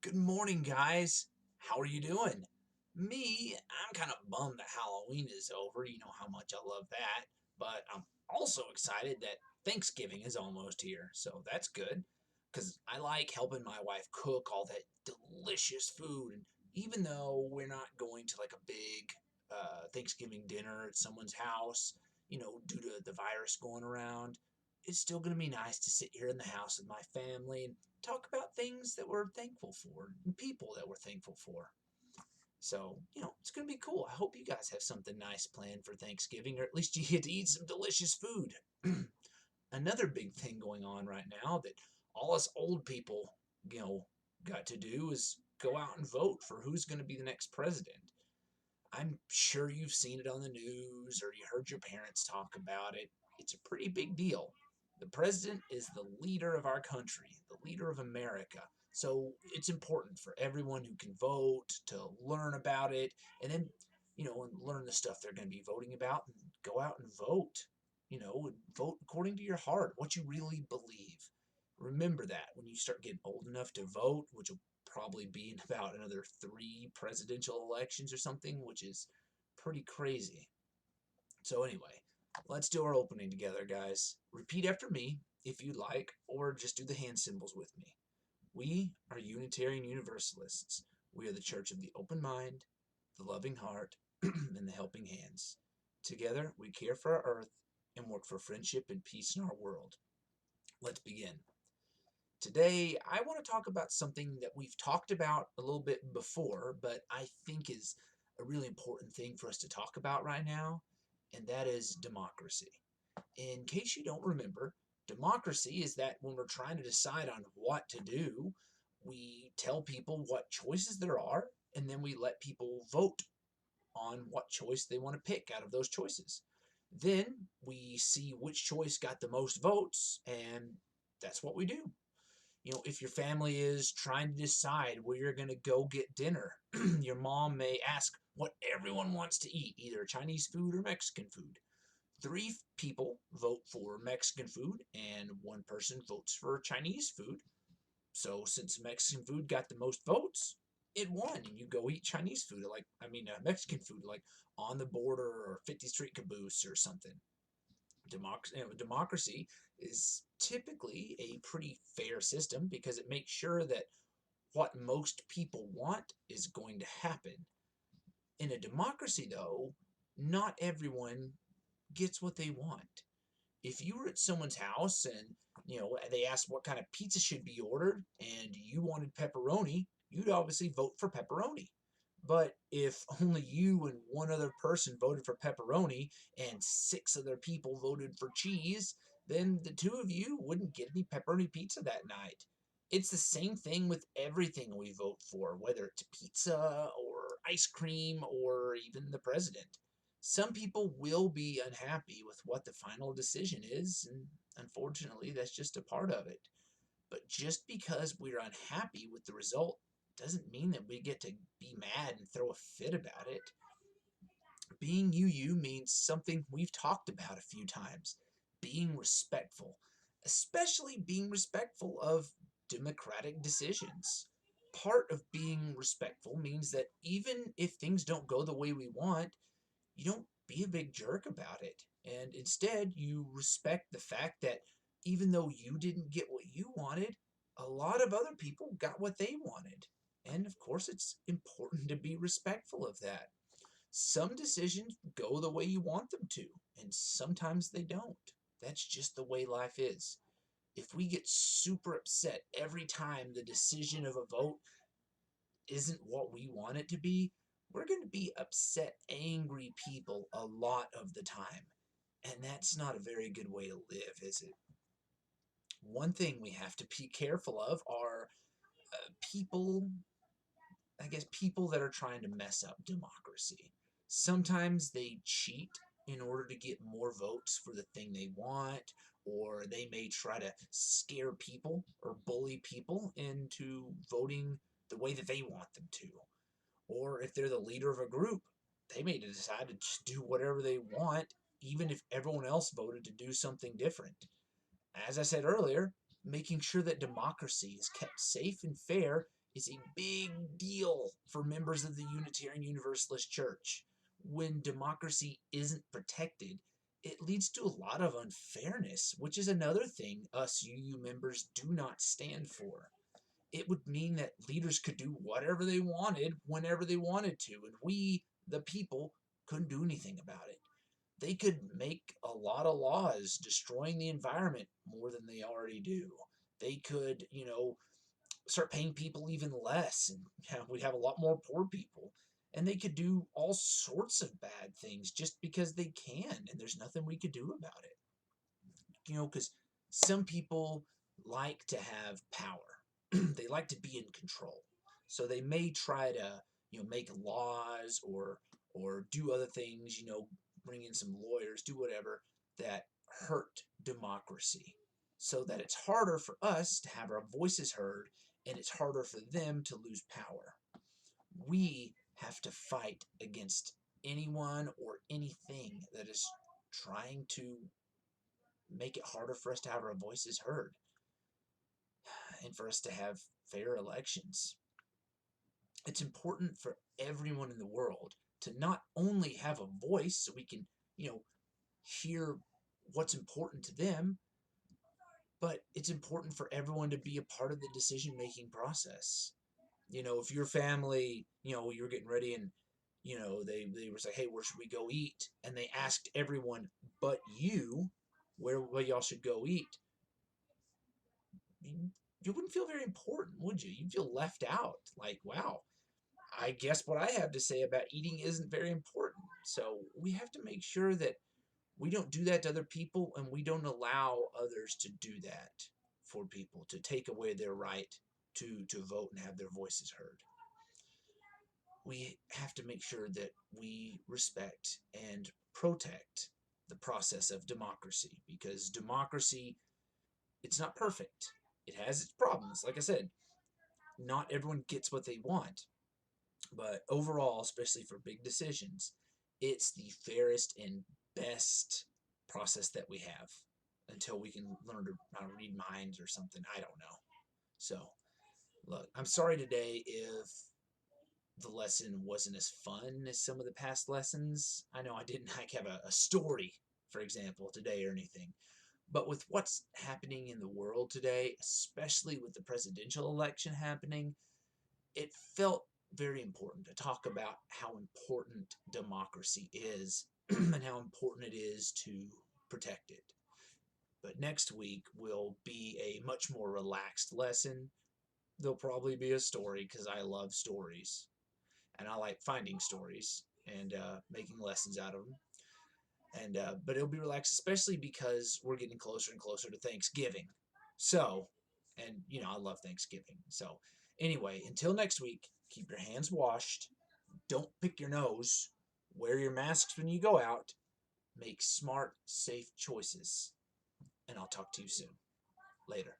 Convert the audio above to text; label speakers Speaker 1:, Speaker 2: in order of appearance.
Speaker 1: Good morning, guys. How are you doing? Me, I'm kind of bummed that Halloween is over. You know how much I love that. But I'm also excited that Thanksgiving is almost here. So that's good because I like helping my wife cook all that delicious food. And even though we're not going to like a big Thanksgiving dinner at someone's house, due to the virus going around, it's still going to be nice to sit here in the house with my family and talk about things that we're thankful for and people that we're thankful for. So, it's going to be cool. I hope you guys have something nice planned for Thanksgiving, or at least you get to eat some delicious food. Another big thing going on right now that all us old people, got to do is go out and vote for who's going to be the next president. I'm sure you've seen it on the news or you heard your parents talk about it. It's a pretty big deal. The president is the leader of our country, the leader of America. So it's important for everyone who can vote to learn about it and then, and learn the stuff they're going to be voting about and go out and vote. And vote according to your heart, what you really believe. Remember that when you start getting old enough to vote, which will probably be in about another 3 presidential elections or something, which is pretty crazy. So anyway, let's do our opening together, guys. Repeat after me if you like, or just do the hand symbols with me. We are Unitarian Universalists. We are the church of the open mind, the loving heart, and the helping hands. Together, we care for our earth and work for friendship and peace in our world. Let's begin. Today, I want to talk about something that we've talked about a little bit before, but I think is a really important thing for us to talk about right now, and that is democracy. In case you don't remember, democracy is that when we're trying to decide on what to do, we tell people what choices there are, and then we let people vote on what choice they want to pick out of those choices. Then we see which choice got the most votes, and that's what we do. If your family is trying to decide where you're going to go get dinner, your mom may ask what everyone wants to eat, either Chinese food or Mexican food. 3 people vote for Mexican food, and 1 person votes for Chinese food. So since Mexican food got the most votes, it won, and you go eat Chinese food, Mexican food, like on the border or 50th Street Caboose or something. Democracy is typically a pretty fair system because it makes sure that what most people want is going to happen. In a democracy, though, not everyone gets what they want. If you were at someone's house and they asked what kind of pizza should be ordered and you wanted pepperoni, you'd obviously vote for pepperoni. But if only you and 1 other person voted for pepperoni and 6 other people voted for cheese, then the 2 of you wouldn't get any pepperoni pizza that night. It's the same thing with everything we vote for, whether it's pizza or ice cream or even the president. Some people will be unhappy with what the final decision is, and unfortunately, that's just a part of it. But just because we're unhappy with the result doesn't mean that we get to be mad and throw a fit about it. Being you means something we've talked about a few times: being respectful, especially being respectful of democratic decisions. Part of being respectful means that even if things don't go the way we want, you don't be a big jerk about it. And instead, you respect the fact that even though you didn't get what you wanted, a lot of other people got what they wanted. And of course, it's important to be respectful of that. Some decisions go the way you want them to, and sometimes they don't. That's just the way life is. If we get super upset every time the decision of a vote isn't what we want it to be, we're going to be upset, angry people a lot of the time. And that's not a very good way to live, is it? One thing we have to be careful of are people, people that are trying to mess up democracy. Sometimes they cheat in order to get more votes for the thing they want, or they may try to scare people or bully people into voting the way that they want them to. Or if they're the leader of a group, they may decide to just do whatever they want, even if everyone else voted to do something different. As I said earlier, making sure that democracy is kept safe and fair is a big deal for members of the Unitarian Universalist Church. When democracy isn't protected, it leads to a lot of unfairness, which is another thing us UU members do not stand for. It would mean that leaders could do whatever they wanted whenever they wanted to, and we, the people, couldn't do anything about it. They could make a lot of laws destroying the environment more than they already do. They could, start paying people even less, and we'd have a lot more poor people. And they could do all sorts of bad things just because they can, and there's nothing we could do about it. Because some people like to have power. They like to be in control. So they may try to, make laws or do other things, bring in some lawyers, do whatever that hurt democracy, so that it's harder for us to have our voices heard and it's harder for them to lose power. We have to fight against anyone or anything that is trying to make it harder for us to have our voices heard and for us to have fair elections. It's important for everyone in the world to not only have a voice so we can, hear what's important to them, but it's important for everyone to be a part of the decision-making process. If your family, you're getting ready and, they were like, hey, where should we go eat? And they asked everyone but you where y'all should go eat. You wouldn't feel very important, would you? You'd feel left out. Like, wow, I guess what I have to say about eating isn't very important. So we have to make sure that we don't do that to other people, and we don't allow others to do that for people, to take away their right to vote and have their voices heard. We have to make sure that we respect and protect the process of democracy, because democracy, it's not perfect. It has its problems. Like I said, not everyone gets what they want. But overall, especially for big decisions, it's the fairest and best process that we have until we can learn to read minds or something. I don't know. So, look, I'm sorry today if the lesson wasn't as fun as some of the past lessons. I know I didn't have a story, for example, today or anything. But with what's happening in the world today, especially with the presidential election happening, it felt very important to talk about how important democracy is and how important it is to protect it. But next week will be a much more relaxed lesson. There'll probably be a story because I love stories and I like finding stories and making lessons out of them. And but it'll be relaxed, especially because we're getting closer and closer to Thanksgiving. So, and I love Thanksgiving. So, anyway, until next week, keep your hands washed. Don't pick your nose. Wear your masks when you go out. Make smart, safe choices. And I'll talk to you soon. Later.